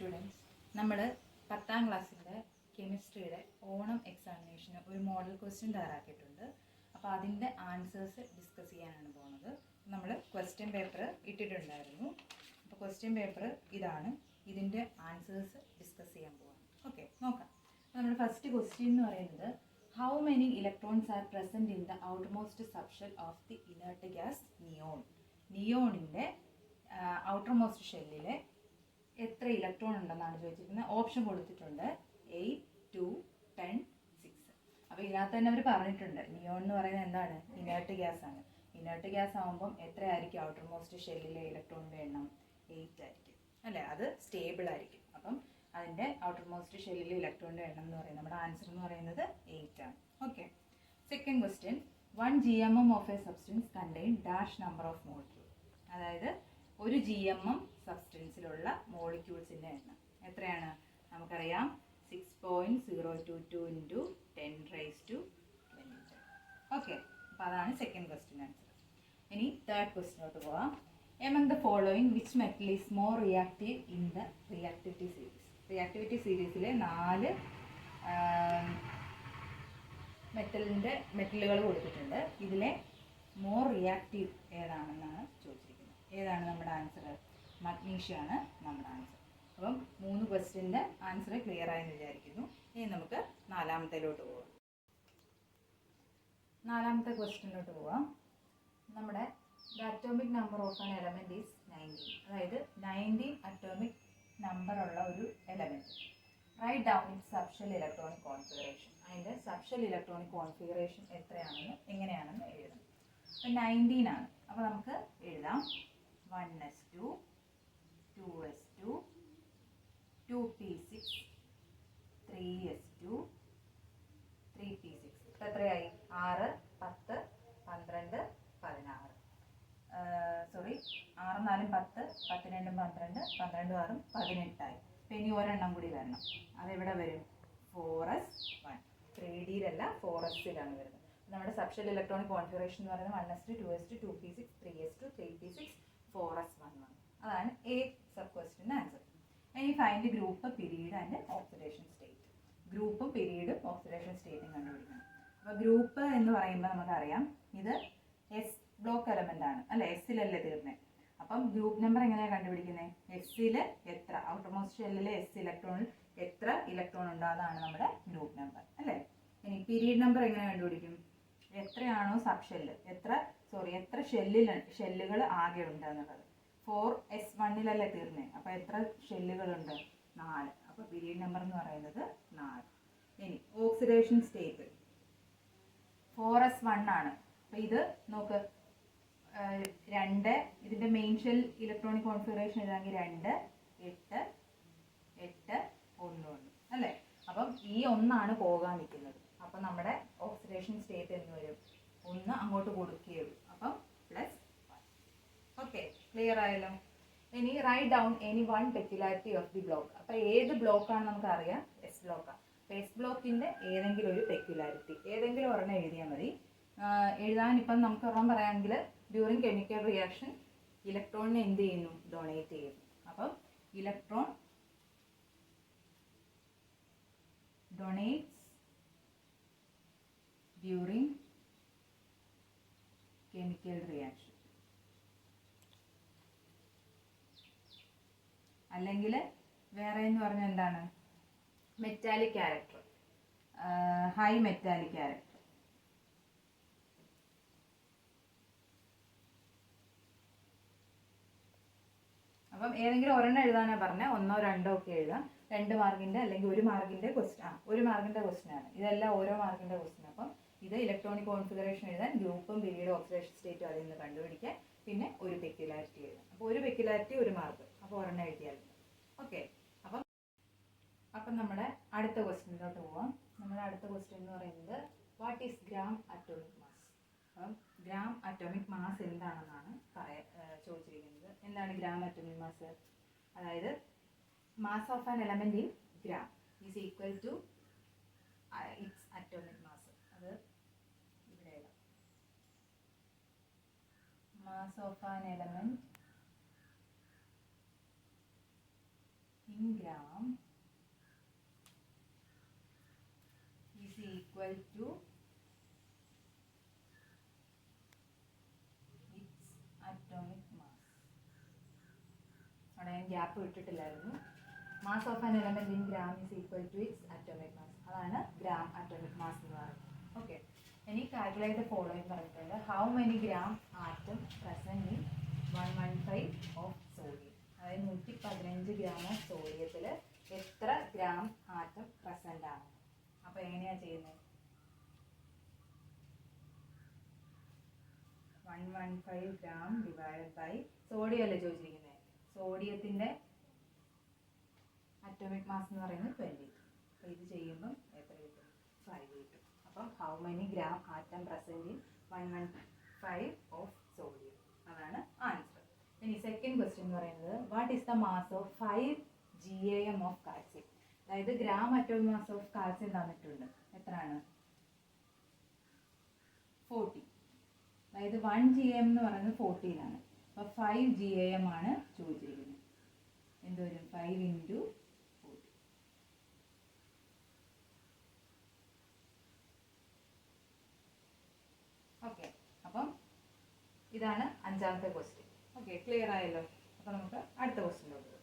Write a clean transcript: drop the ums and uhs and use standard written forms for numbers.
Students, നമ്മൾ 10ാം ക്ലാസ്സിൻ്റെ കെമിസ്ട്രിയുടെ ഓണം എക്സാമിനേഷന് ഒരു മോഡൽ ക്വസ്റ്റ്യൻ തയ്യാറാക്കിയിട്ടുണ്ട്. അപ്പോൾ അതിൻ്റെ ആൻസേഴ്സ് ഡിസ്കസ് ചെയ്യാനാണ് പോകുന്നത്. നമ്മൾ ക്വസ്റ്റ്യൻ പേപ്പർ ഇട്ടിട്ടുണ്ടായിരുന്നു. അപ്പോൾ ക്വസ്റ്റ്യൻ പേപ്പർ ഇതാണ്. ഇതിൻ്റെ ആൻസേഴ്സ് ഡിസ്കസ് ചെയ്യാൻ പോവാം. ഓക്കെ, നോക്കാം. അപ്പോൾ നമ്മുടെ ഫസ്റ്റ് ക്വസ്റ്റ്യൻ എന്ന് പറയുന്നത്, how many electrons are present in the outermost subshell of the inert gas neon. നിയോണിൻ്റെ ഔട്ടർമോസ്റ്റ് ഷെല്ലിലെ എത്ര ഇലക്ട്രോൺ ഉണ്ടെന്നാണ് ചോദിച്ചിരിക്കുന്നത്. ഓപ്ഷൻ കൊടുത്തിട്ടുണ്ട് 8, 2, 10, 6. അപ്പോൾ ഇതിനകത്ത് തന്നെ അവർ പറഞ്ഞിട്ടുണ്ട് നിയോൺ എന്ന് പറയുന്നത് എന്താണ്, ഇനേർട്ട് ഗ്യാസ് ആണ്. ഇനേർട്ട് ഗ്യാസ് ആകുമ്പം എത്രയായിരിക്കും ഔട്ടർമോസ്റ്റ് ഷെല്ലിലെ ഇലക്ട്രോണിൻ്റെ എണ്ണം? 8 ആയിരിക്കും അല്ലേ. അത് സ്റ്റേബിൾ ആയിരിക്കും. അപ്പം അതിൻ്റെ ഔട്ടർമോസ്റ്റ് ഷെല്ലിലെ ഇലക്ട്രോണിൻ്റെ എണ്ണം എന്ന് പറയുന്നത്, നമ്മുടെ ആൻസർ എന്ന് പറയുന്നത് 8 ആണ്. Okay. Second question, 1 GMM of A substance contain dash number of molecule. അതായത് ഒരു GMM സബ്സ്റ്റൻസിലുള്ള മോളിക്യൂൾസിൻ്റെ എണ്ണം എത്രയാണ്? നമുക്കറിയാം 6.022 × 10⁻²⁰. ഓക്കെ, അപ്പോൾ അതാണ് സെക്കൻഡ് ക്വസ്റ്റ്യൻ ആൻസർ. ഇനി തേർഡ് ക്വസ്റ്റ്യനോട്ട് പോവാം. Among the following which metal is more reactive in the reactivity series. Reactivity സീരീസിലെ 4 മെറ്റലുകൾ കൊടുത്തിട്ടുണ്ട്. ഇതിലെ മോർ റിയാക്റ്റീവ് ഏതാണെന്നാണ് ചോദിച്ചിരിക്കുന്നത്. ഏതാണ് നമ്മുടെ ആൻസർ? മഗ്നീഷ്യാണ് നമ്മുടെ ആൻസർ. അപ്പം 3 ക്വസ്റ്റ്യൻ്റെ ആൻസർ ക്ലിയർ ആയെന്ന് വിചാരിക്കുന്നു. ഇനി നമുക്ക് നാലാമത്തേലോട്ട് പോവാം. നാലാമത്തെ ക്വസ്റ്റ്യനിലോട്ട് പോവാം. നമ്മുടെ the atomic number of an element is 19. അതായത് 19 അറ്റോമിക് നമ്പർ ഉള്ള ഒരു element. Write down it subshell electronic configuration. അതിൻ്റെ സബ്ഷെൽ ഇലക്ട്രോണിക് കോൺഫിഗറേഷൻ എങ്ങനെയാണെന്ന് എഴുതണം. അപ്പം 19 ആണ്. അപ്പോൾ നമുക്ക് എഴുതാം 1s2, 2s2, 2p6, 3s2, 3p6. ഇപ്പം എത്രയായി? 6, 10, 12, 16. സോറി, 6, 4, 10, 10, 2, 12, 12, 6, 18 അപ്പം ഇനി ഒരെണ്ണം കൂടി വരണം. അതെവിടെ വരും? 4s1. 3Dയിലല്ല, 4sലാണ് വരുന്നത്. നമ്മുടെ സബ്ഷെൽ ഇലക്ട്രോണിക് കോൺഫിഗറേഷൻ എന്ന് പറയുന്നത് 1s2, 2s2, 2p6, 3s2, 3p6, 4s1. അതാണ് എ സബ് ക്വസ്റ്റ്യൻ ആൻസർ. ഇനി find group, period and oxidation state. ഗ്രൂപ്പും പീരീഡും ഓക്സിഡേഷൻ സ്റ്റേറ്റും കണ്ടുപിടിക്കണം. അപ്പോൾ ഗ്രൂപ്പ് എന്ന് പറയുമ്പോൾ നമുക്കറിയാം ഇത് എസ് ബ്ലോക്ക് എലമെൻ്റ് ആണ് അല്ലേ. എസ്സിലല്ലേ തീർന്നത്. അപ്പം ഗ്രൂപ്പ് നമ്പർ എങ്ങനെയാണ് കണ്ടുപിടിക്കുന്നത്? എസ്സിൽ എത്ര, ഔട്ടർമോസ്റ്റ് ഷെല്ലിലെ എസ് ഇലക്ട്രോണിൽ എത്ര ഇലക്ട്രോൺ ഉണ്ടോ അതാണ് നമ്മുടെ ഗ്രൂപ്പ് നമ്പർ അല്ലേ. ഇനി പീരീഡ് നമ്പർ എങ്ങനെ കണ്ടുപിടിക്കും? എത്രയാണോ സബ് ഷെല്ല്, എത്ര ഷെല്ലുകൾ ആകെ ഉണ്ട് എന്നുള്ളത്. 4s1-ലല്ലേ തീർന്നത്. അപ്പോൾ എത്ര ഷെല്ലുകളുണ്ട്? 4. അപ്പോൾ പീരീഡ് നമ്പർ എന്ന് പറയുന്നത് 4. ഇനി ഓക്സിഡേഷൻ സ്റ്റേറ്റ് 4s1 ആണ്. അപ്പോൾ ഇത് നോക്ക്, 2, ഇതിൻ്റെ മെയിൻ ഷെൽ ഇലക്ട്രോണിക് കോൺഫിഗറേഷൻ എഴുതാമെങ്കിൽ 2, 8, 8, 1 ഉണ്ട് അല്ലേ. അപ്പം ഈ 1 പോകാൻ നിൽക്കുന്നത്. അപ്പം നമ്മുടെ ഓക്സിഡേഷൻ സ്റ്റേറ്റ് എന്ന് വരും 1 അങ്ങോട്ട് കൊടുക്കുകയുള്ളൂ. അപ്പം +1. ഓക്കെ, ക്ലിയർ ആയല്ലോ. ഇനി write down any one peculiarity of the block. അപ്പോൾ ഏത് ബ്ലോക്കാണ് നമുക്കറിയാം? എസ് ബ്ലോക്കാണ്. അപ്പോൾ എസ് ബ്ലോക്കിൻ്റെ ഏതെങ്കിലും ഒരു പെക്യുലാരിറ്റി, ഏതെങ്കിലും ഒരെണ്ണം എഴുതിയാൽ മതി. എഴുതാൻ ഇപ്പം നമുക്ക് ഒരെണ്ണം പറയുകയാണെങ്കിൽ, ഡ്യൂറിങ് കെമിക്കൽ റിയാക്ഷൻ ഇലക്ട്രോണിനെ എന്ത് ചെയ്യുന്നു? ഡൊണേറ്റ് ചെയ്യുന്നു. അപ്പം electron donates during chemical reaction. അല്ലെങ്കിൽ വേറെ എന്ന് പറഞ്ഞാൽ എന്താണ്? Metallic character, high metallic character. അപ്പം ഏതെങ്കിലും ഒരെണ്ണം എഴുതാനാണ് പറഞ്ഞാൽ 1, 2 ഒക്കെ എഴുതാം. 2 മാർക്കിൻ്റെ അല്ലെങ്കിൽ 1 മാർക്കിൻ്റെ ക്വസ്റ്റ്യൻ. 1 മാർക്കിൻ്റെ ക്വസ്റ്റ്യൻ ആണ് ഇതെല്ലാം, ഓരോ മാർക്കിൻ്റെ ക്വസ്റ്റ്യൻ. അപ്പം ഇത് ഇലക്ട്രോണിക് കോൺഫിഗറേഷൻ എഴുതാൻ, ഗ്രൂപ്പും പീരീഡ് ഓക്സിഡേഷൻ സ്റ്റേറ്റും അതിൽ നിന്ന് കണ്ടുപിടിക്കാൻ, പിന്നെ ഒരു പെക്യുലാരിറ്റി എഴുതാം. അപ്പോൾ ഒരു പെക്യുലാരിറ്റി 1 മാർക്ക്. അപ്പോൾ ഒരെണ്ണം എഴുതിയാൽ. ഓക്കെ, അപ്പം നമ്മുടെ അടുത്ത ക്വസ്റ്റ്യനിലോട്ട് പോവാം. നമ്മുടെ അടുത്ത ക്വസ്റ്റ്യൻ എന്ന് പറയുന്നത്, what is gram atomic mass. അപ്പം ഗ്രാം അറ്റോമിക് മാസ് എന്താണെന്നാണ് ചോദിച്ചിരിക്കുന്നത്. എന്താണ് ഗ്രാം അറ്റോമിക് മാസ്? അതായത് mass of an element in gram is equal to its atomic mass. അത് ഇവിടെ എഴുതാം. Mass of an element in gram is equal to its atomic mass. അവിടെ ഞാൻ ഗ്യാപ്പ് ഇട്ടിട്ടില്ലായിരുന്നു. Mass of an element in gram is equal to its atomic mass. അതാണ് gram atomic mass എന്ന് പറയുന്നത്. Okay, ഇനി കാൽക്കുലേറ്റ് ദ ഫോളോയിങ് പറഞ്ഞിട്ടുണ്ട്. How many gram atom present in 115 of sodium. അതായത് 115 gram of സോഡിയത്തിൽ എത്ര ഗ്രാം ആറ്റം പ്രസന്റ് ആണ്. അപ്പോൾ എങ്ങനെയാണ് ചെയ്യുന്നത്? 115 ഗ്രാം ഡിവൈഡ് ബൈ സോഡിയം അല്ലേ ചോദിച്ചിരിക്കുന്നത്. സോഡിയത്തിൻ്റെ അറ്റോമിക് മാസ് എന്ന് പറയുന്നത് 20. അപ്പോൾ ഇത് ചെയ്യുമ്പം എത്ര കിട്ടും? 5 കിട്ടും. അപ്പം how many gram atom present in 115 of sodium. അതാണ് ആൻസർ. ഇനി സെക്കൻഡ് ക്വസ്റ്റ്യൻ എന്ന് പറയുന്നത് what is the mass of 5 GAM of calcium. അതായത് gram atomic mass of calcium തന്നിട്ടുണ്ട്. എത്രയാണ്? 40. അതായത് 1 GAM എന്ന് പറയുന്നത് 14 ആണ്. അപ്പോൾ 5 GAM ആണ് ചോദിച്ചിരിക്കുന്നത്. എന്തോരും? 5 × 40. ഓക്കെ, അപ്പം ഇതാണ് 5ാമത്തെ ക്വസ്റ്റ്യൻ. ഓക്കെ, ക്ലിയർ ആയല്ലോ. അപ്പോൾ നമുക്ക് അടുത്ത ക്വസ്റ്റ്യൻ നോക്കാം.